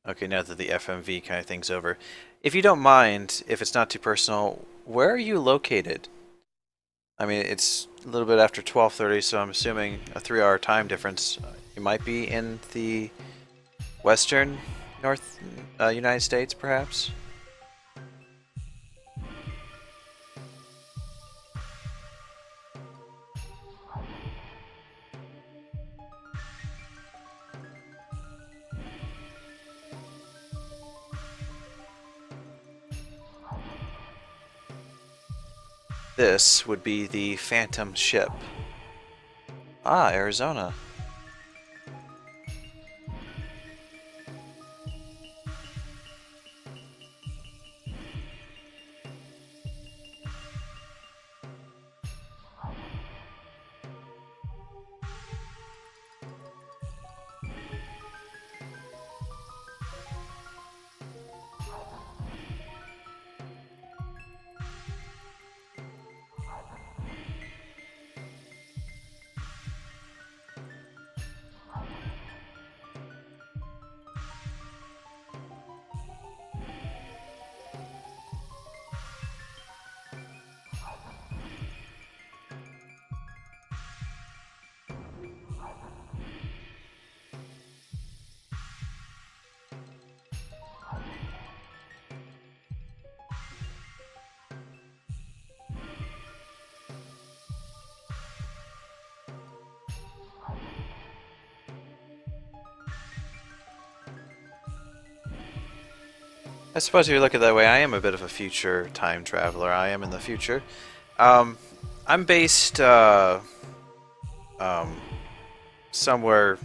Okay, now that the FMV kind of thing's over. If you don't mind, if it's not too personal, where are you located? I mean, it's a little bit after 12:30, so I'm assuming a 3-hour time difference. You might be in the western North United States, perhaps? This would be the Phantom ship. Ah, Arizona. I suppose if you look at it that way, I am a bit of a future time traveler. I am in the future. Um, I'm based um, somewhere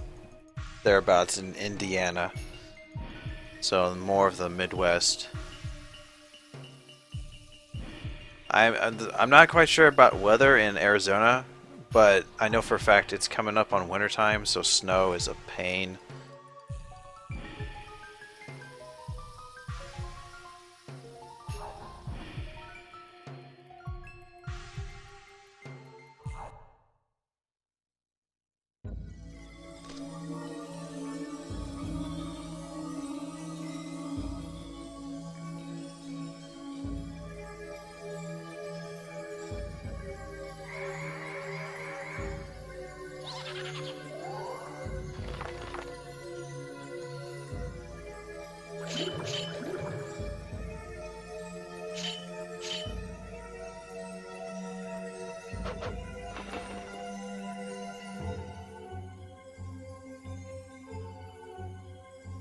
thereabouts in Indiana, so more of the Midwest. I'm not quite sure about weather in Arizona, but I know for a fact it's coming up on wintertime, so snow is a pain.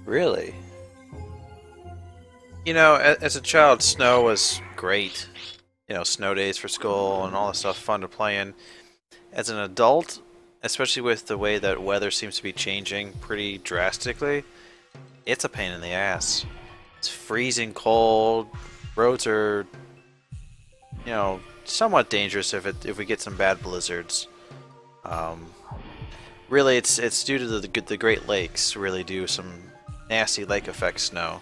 Really? You know, as a child, snow was great. You know, snow days for school and all that stuff, fun to play in. As an adult, especially with the way that weather seems to be changing pretty drastically, it's a pain in the ass. It's freezing cold. Roads are, somewhat dangerous if we get some bad blizzards. Um, really, it's due to the Great Lakes. Really do some nasty lake effect snow.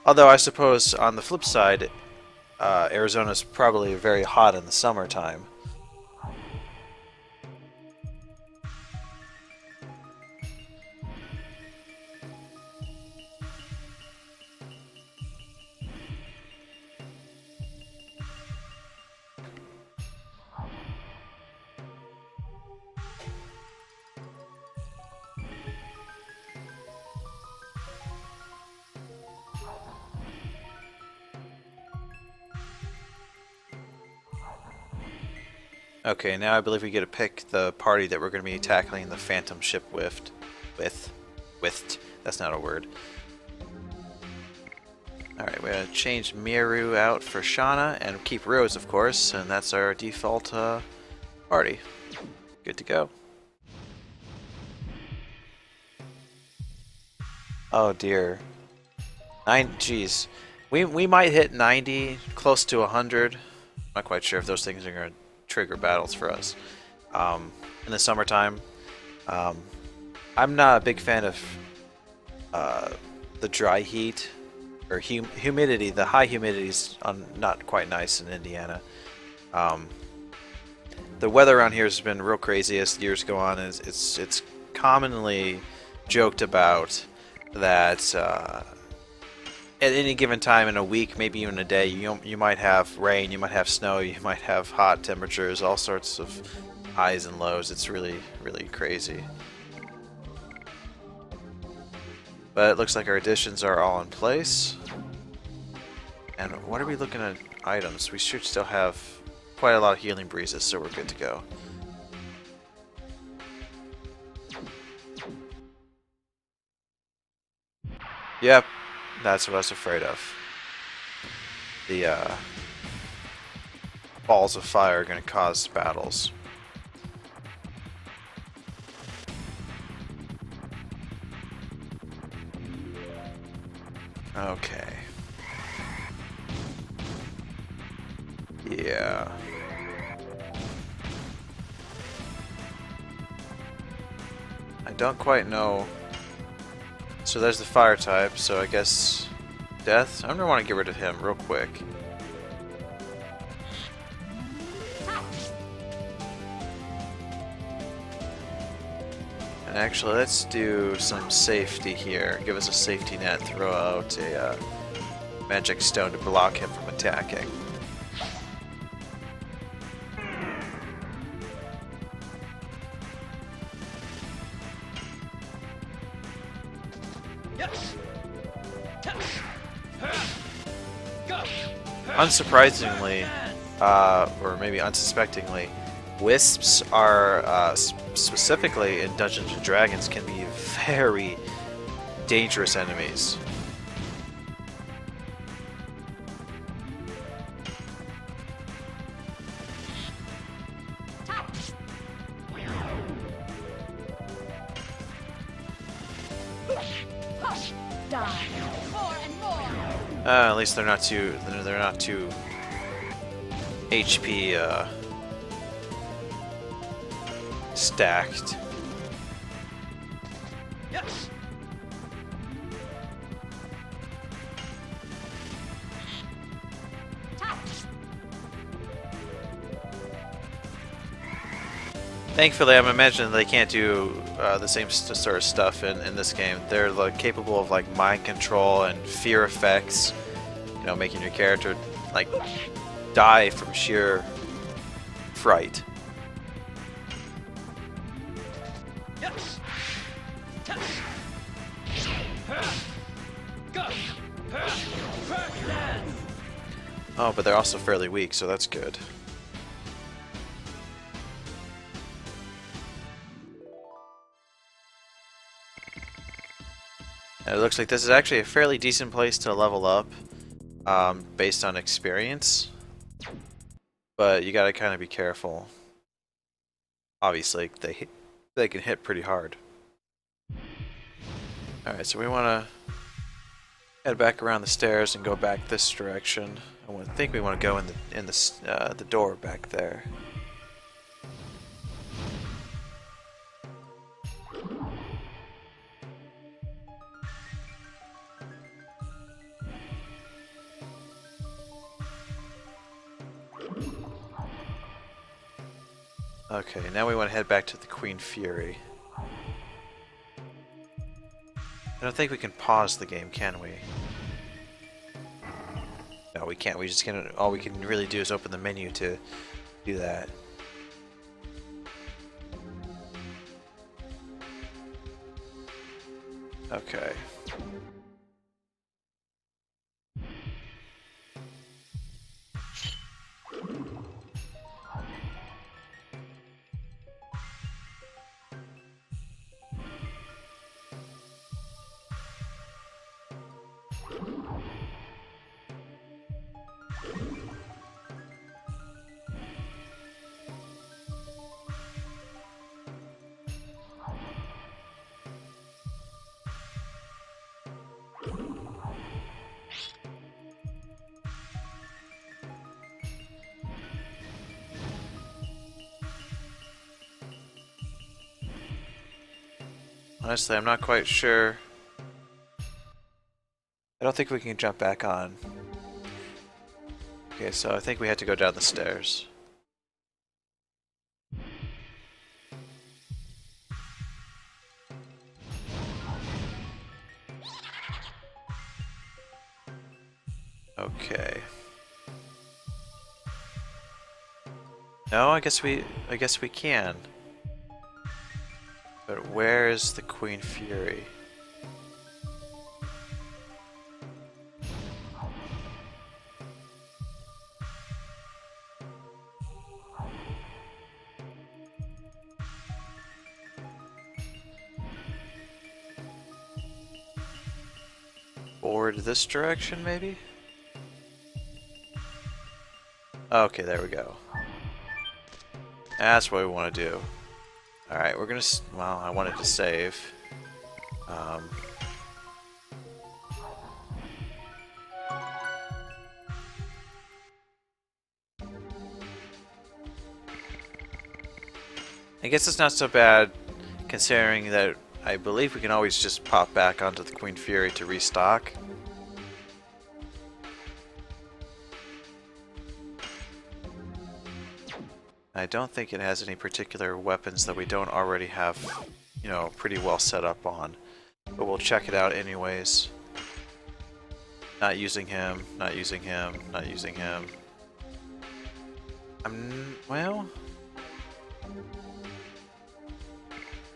Although I suppose on the flip side, Arizona's probably very hot in the summertime. Okay, now I believe we get to pick the party that we're going to be tackling the Phantom ship with. With. With. That's not a word. Alright, we're going to change Miru out for Shauna and keep Rose, of course, and that's our default party. Good to go. Oh dear. Geez. We might hit 90, close to 100. Not quite sure if those things are going to trigger battles for us. In the summertime, um, I'm not a big fan of the dry heat or humidity. The high humidity is not quite nice in Indiana. Um, the weather around here has been real crazy as years go on. It's commonly joked about that at any given time in a week, maybe even a day, you might have rain, you might have snow, you might have hot temperatures, all sorts of highs and lows. It's really, really crazy. But it looks like our additions are all in place. And what are we looking at items? We should still have quite a lot of healing breezes, so we're good to go. Yep, that's what I was afraid of. The balls of fire are going to cause battles. Okay. Yeah. I don't quite know. So there's the fire type, so I guess death? I'm gonna want to get rid of him real quick. And actually, let's do some safety here. Give us a safety net, throw out a magic stone to block him from attacking. Unsurprisingly, or maybe unsuspectingly, wisps are, specifically in Dungeons and Dragons, can be very dangerous enemies. At least they're not too HP stacked. Yes. Thankfully, I'm imagining they can't do the same sort of stuff in this game. They're like capable of like mind control and fear effects, you know, making your character like die from sheer fright. Yes. Oh, but they're also fairly weak, so that's good. And it looks like this is actually a fairly decent place to level up, based on experience. But you gotta kind of be careful. Obviously, they can hit pretty hard. All right, so we want to head back around the stairs and go back this direction. I think we want to go in the door back there. Okay, now we want to head back to the Queen Fury. I don't think we can pause the game, can we? No, we can't. We just can. All we can really do is open the menu to do that. Okay. Honestly, I'm not quite sure. I don't think we can jump back on. Okay, so I think we had to go down the stairs. Okay. No, I guess we can. But where is the Queen Fury? Forward this direction, maybe? Okay, there we go. That's what we want to do. Alright, we're gonna... well, I wanted to save. I guess it's not so bad, considering that I believe we can always just pop back onto the Queen Fury to restock. I don't think it has any particular weapons that we don't already have, you know, pretty well set up on. But we'll check it out anyways. Not using him, not using him, not using him. Well...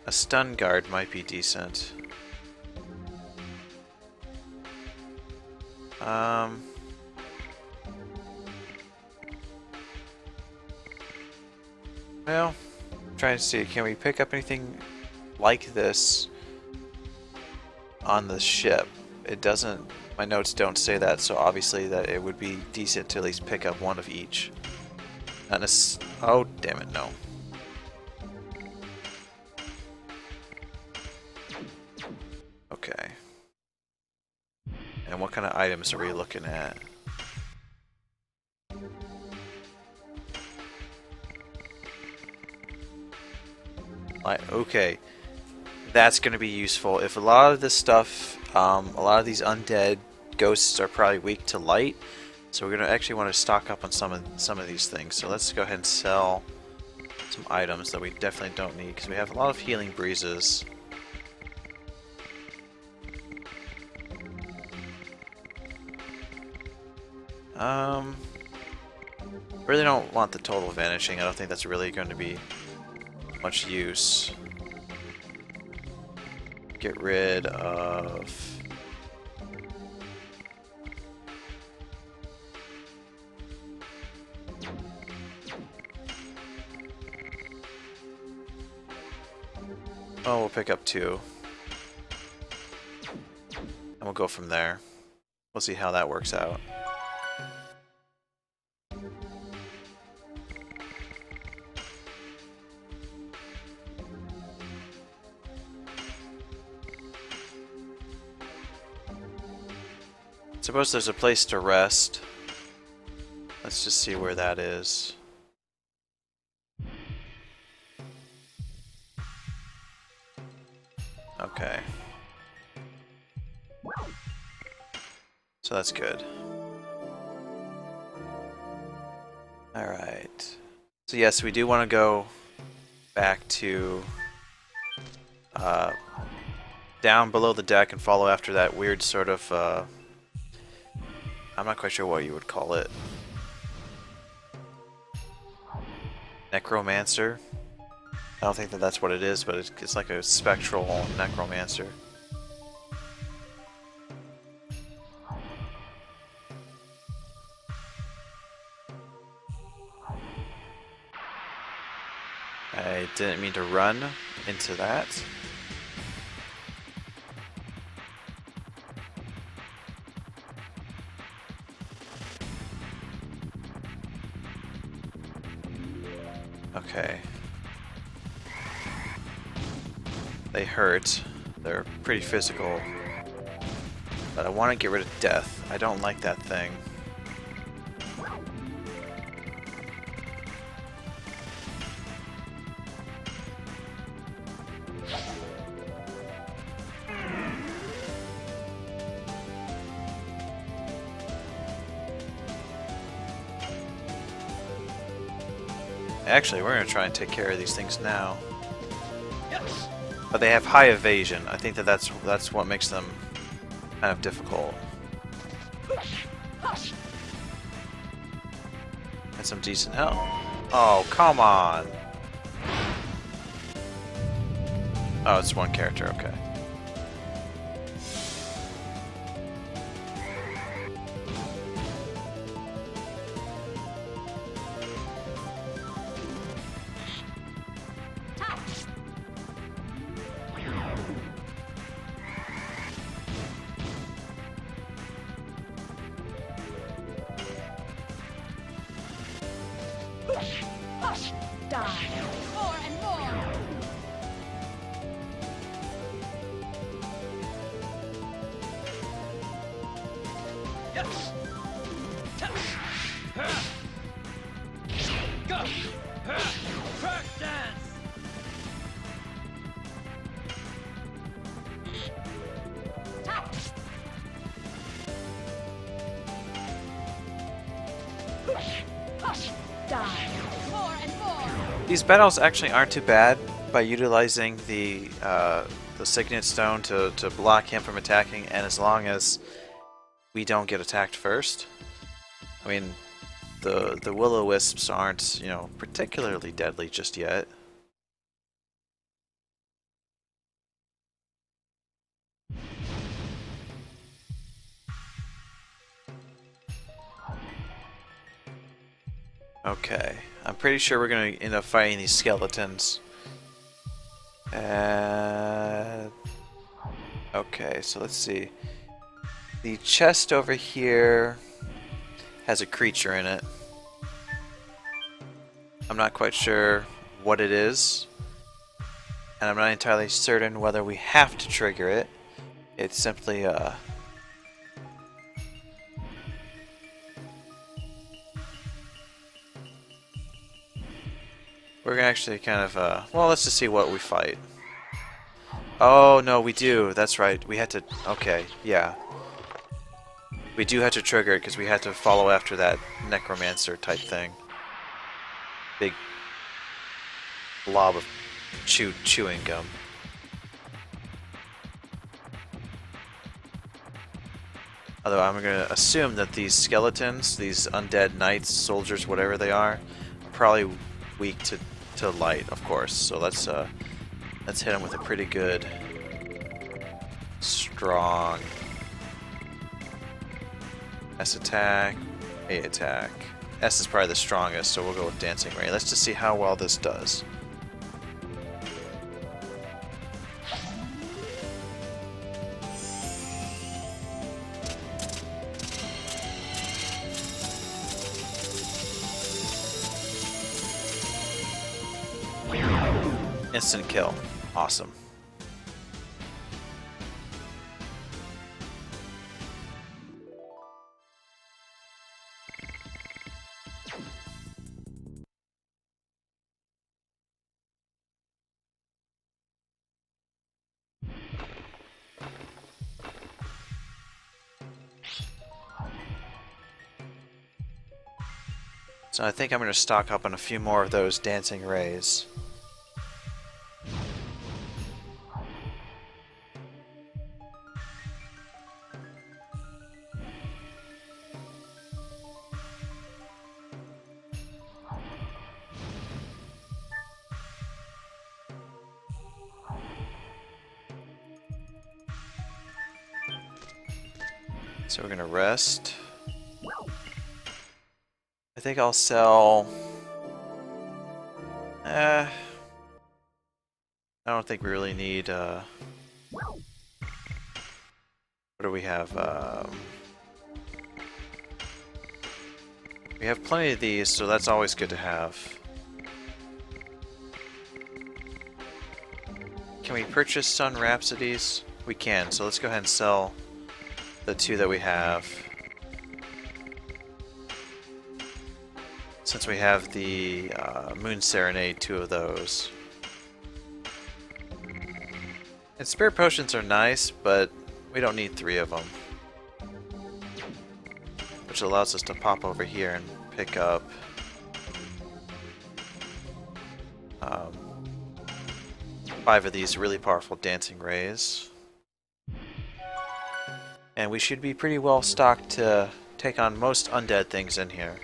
a stun guard might be decent. Well, I'm trying to see, can we pick up anything like this on the ship? It doesn't, my notes don't say that, so obviously that it would be decent to at least pick up one of each. Not oh, damn it, no. Okay. And what kind of items are we looking at? Okay, that's going to be useful. If a lot of this stuff, a lot of these undead ghosts are probably weak to light, so we're going to actually want to stock up on some of these things. So let's go ahead and sell some items that we definitely don't need, because we have a lot of healing breezes. Really don't want the total vanishing. I don't think that's really going to be much use. Get rid of... oh, we'll pick up 2. And we'll go from there. We'll see how that works out. Suppose there's a place to rest. Let's just see where that is. Okay. So that's good. Alright. So yes, we do want to go back to down below the deck and follow after that weird sort of I'm not quite sure what you would call it. Necromancer? I don't think that that's what it is, but it's like a spectral necromancer. I didn't mean to run into that. Okay. They hurt. They're pretty physical. But I want to get rid of death. I don't like that thing. Actually, we're going to try and take care of these things now. Yes. But they have high evasion. I think that that's what makes them kind of difficult. And some decent health. Oh, come on. Oh, it's one character, okay. Die. More and more. Yes. Go. Crack dance. Die. More and more. These battles actually aren't too bad by utilizing the Signet Stone to block him from attacking, and as long as we don't get attacked first. I mean, the Will-O-Wisps aren't, you know, particularly deadly just yet. Okay, I'm pretty sure we're gonna end up fighting these skeletons. Okay, so let's see. The chest over here has a creature in it. I'm not quite sure what it is, and I'm not entirely certain whether we have to trigger it. It's simply we're gonna actually kind of well, let's just see what we fight. Oh no, we do. That's right. We had to. Okay, yeah. We do have to trigger it because we had to follow after that necromancer type thing. Big blob of chewing gum. Although I'm gonna assume that these skeletons, these undead knights, soldiers, whatever they are probably weak to light, of course. So let's hit them with a pretty good, strong S attack, A attack. S is probably the strongest, so we'll go with Dancing Ray. Let's just see how well this does. Instant kill. Awesome. So I think I'm going to stock up on a few more of those Dancing Rays. So we're going to rest. I think I'll sell... I don't think we really need... What do we have? We have plenty of these, so that's always good to have. Can we purchase Sun Rhapsodies? We can, so let's go ahead and sell the two that we have. Since we have the Moon Serenade, two of those. And Spirit Potions are nice, but we don't need three of them. Which allows us to pop over here and pick up five of these really powerful Dancing Rays. And we should be pretty well stocked to take on most undead things in here.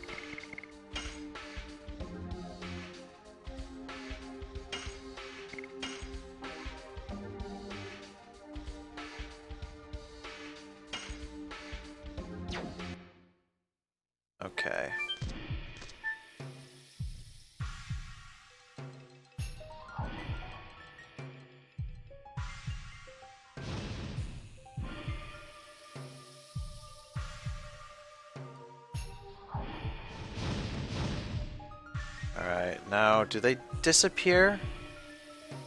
Okay. Alright, now do they disappear?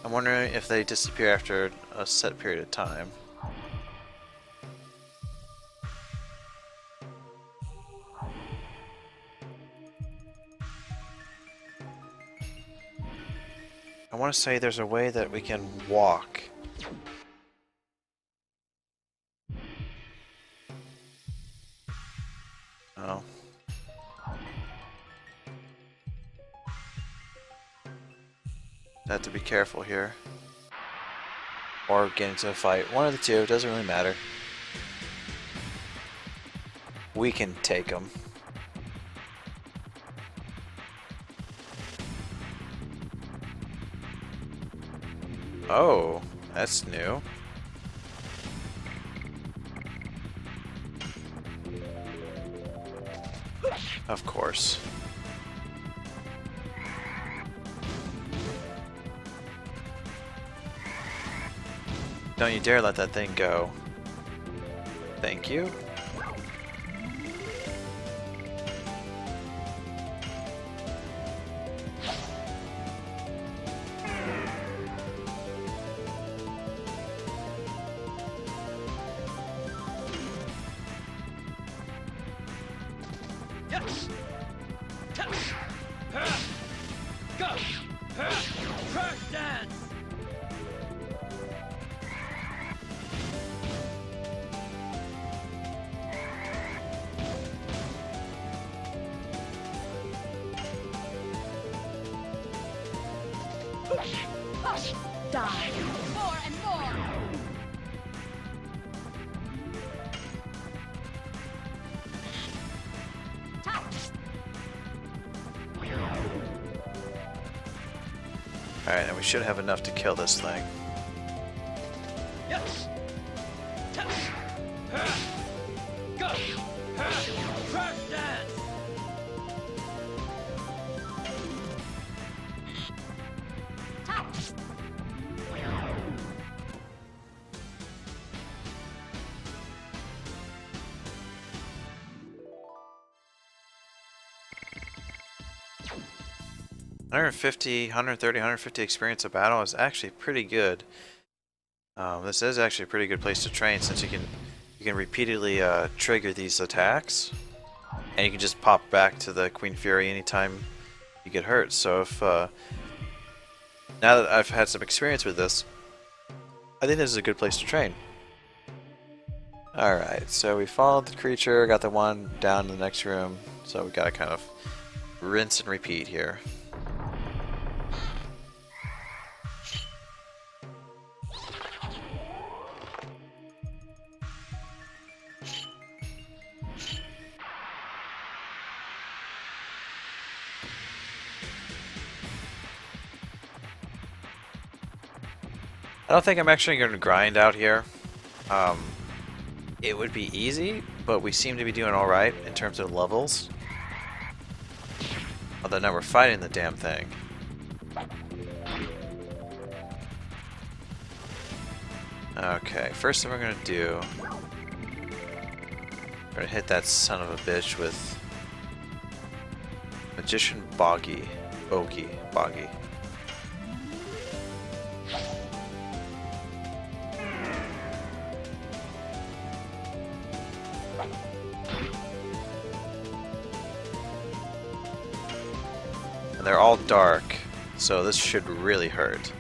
I'm wondering if they disappear after a set period of time. I want to say there's a way that we can walk. Oh. I have to be careful here. Or get into a fight. One of the two, doesn't really matter. We can take them. Oh, that's new. Of course. Don't you dare let that thing go. Thank you. Yes. Go. Crash dance. Die. More and more. Alright, and we should have enough to kill this thing. Yes. Go. Crash dance. $130, 150 experience of battle is actually pretty good. This is actually a pretty good place to train since you can repeatedly trigger these attacks, and you can just pop back to the Queen Fury anytime you get hurt. So if now that I've had some experience with this, I think this is a good place to train. Alright, so we followed the creature, got the one down to the next room, so we gotta kind of rinse and repeat here. I don't think I'm actually going to grind out here. It would be easy, but we seem to be doing alright in terms of levels. Although now we're fighting the damn thing. Okay, first thing we're going to do... We're going to hit that son of a bitch with... Magician Boggy. Boggy. And they're all dark, so this should really hurt.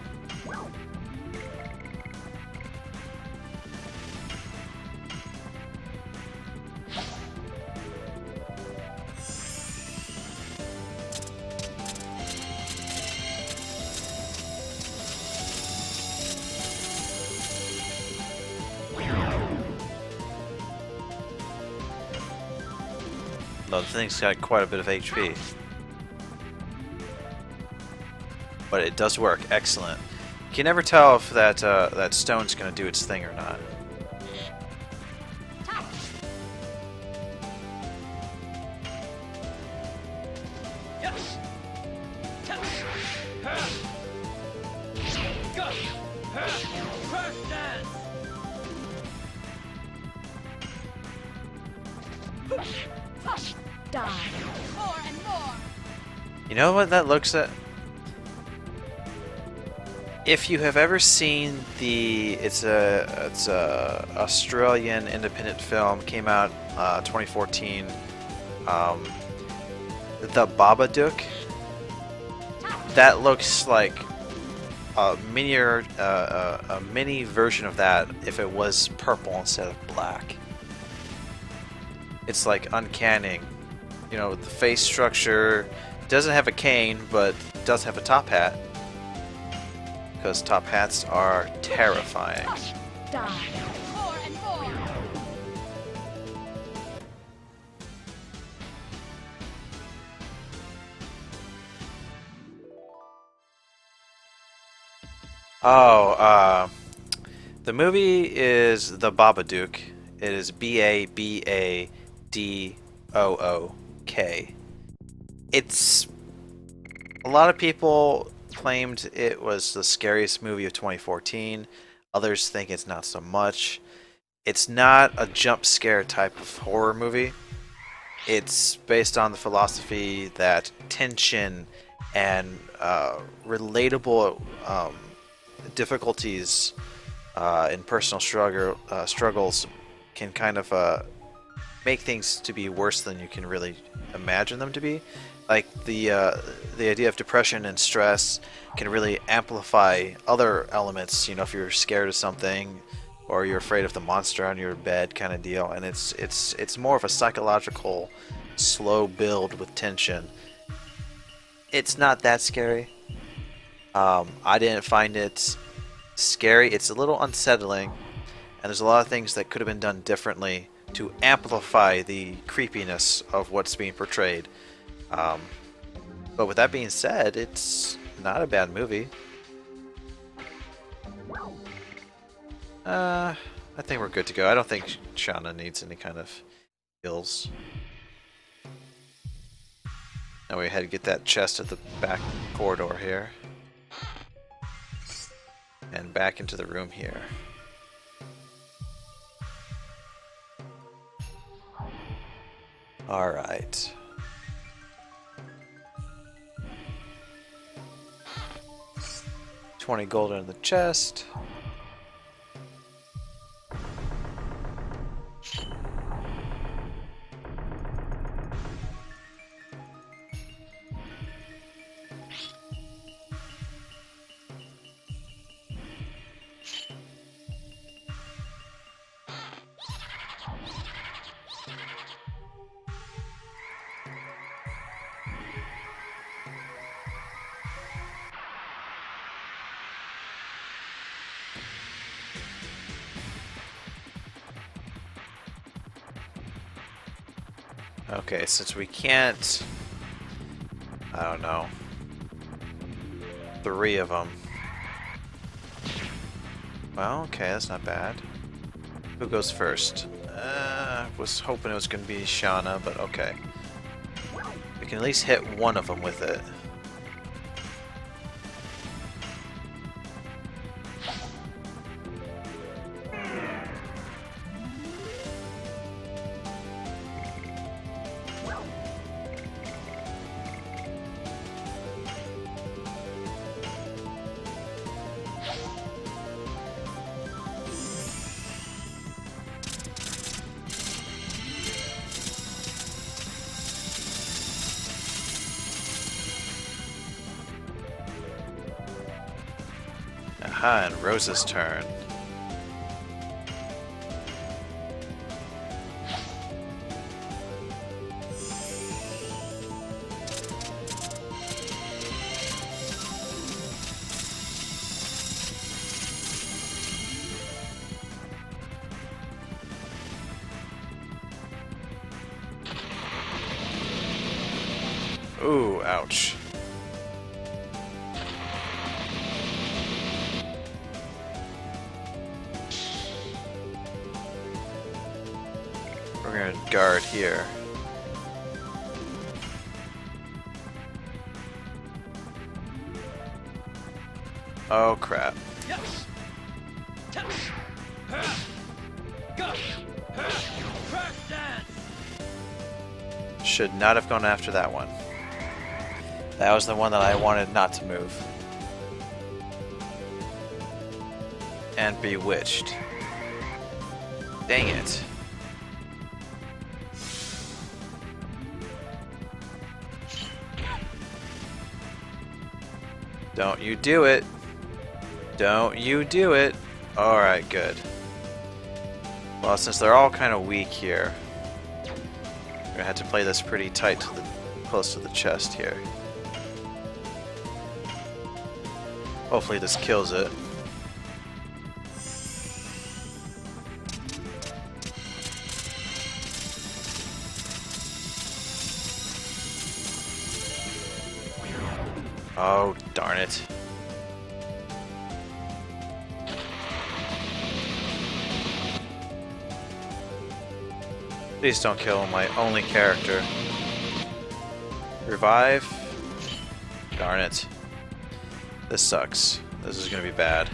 No, the thing's got quite a bit of HP. But it does work. Excellent. You can never tell if that stone's going to do its thing or not. Yes. Go. Crash dance. Die. More and more. You know what that looks at? If you have ever seen it's a Australian independent film, came out 2014. The Babadook. That looks like a mini version of that if it was purple instead of black. It's like uncanny. You know, the face structure doesn't have a cane, but does have a top hat. Because top hats are terrifying. Die. More and more. Oh, the movie is The Babadook. It is Babadook. It's a lot of people claimed it was the scariest movie of 2014. Others think it's not so much. It's not a jump scare type of horror movie. It's based on the philosophy that tension and relatable difficulties in personal struggles can kind of make things to be worse than you can really imagine them to be. Like the idea of depression and stress can really amplify other elements. You know, if you're scared of something, or you're afraid of the monster on your bed, kind of deal. And it's more of a psychological, slow build with tension. It's not that scary. I didn't find it scary. It's a little unsettling, and there's a lot of things that could have been done differently to amplify the creepiness of what's being portrayed. But with that being said, it's not a bad movie. I think we're good to go. I don't think Shauna needs any kind of heals. Now we had to get that chest at the back corridor here. And back into the room here. Alright. $20 gold in the chest. Okay, since we can't, I don't know, 3 of them. Well, okay, that's not bad. Who goes first? Was hoping it was going to be Shauna, but okay. We can at least hit one of them with it. Aha, and Rose's turn. Ooh, ouch. We're gonna guard here. Oh crap. Yes. Touch. Go. Crash dance. Should not have gone after that one. That was the one that I wanted not to move. And bewitched. Dang it. Don't you do it. Don't you do it. Alright, good. Well, since they're all kind of weak here, we're gonna have to play this pretty tight to the close to the chest here. Hopefully this kills it. Oh, darn it. Please don't kill my only character. Revive? Darn it. This sucks. This is gonna be bad.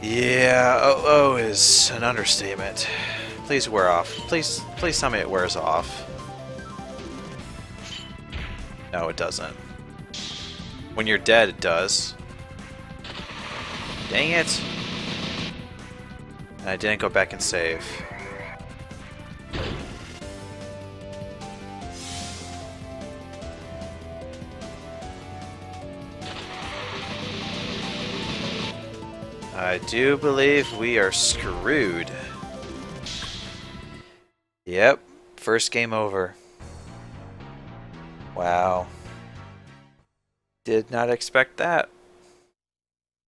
Yeah, oh is an understatement. Please wear off. Please tell me it wears off. No, it doesn't. When you're dead, it does. Dang it! And I didn't go back and save. I do believe we are screwed. Yep, first game over. Wow. Did not expect that.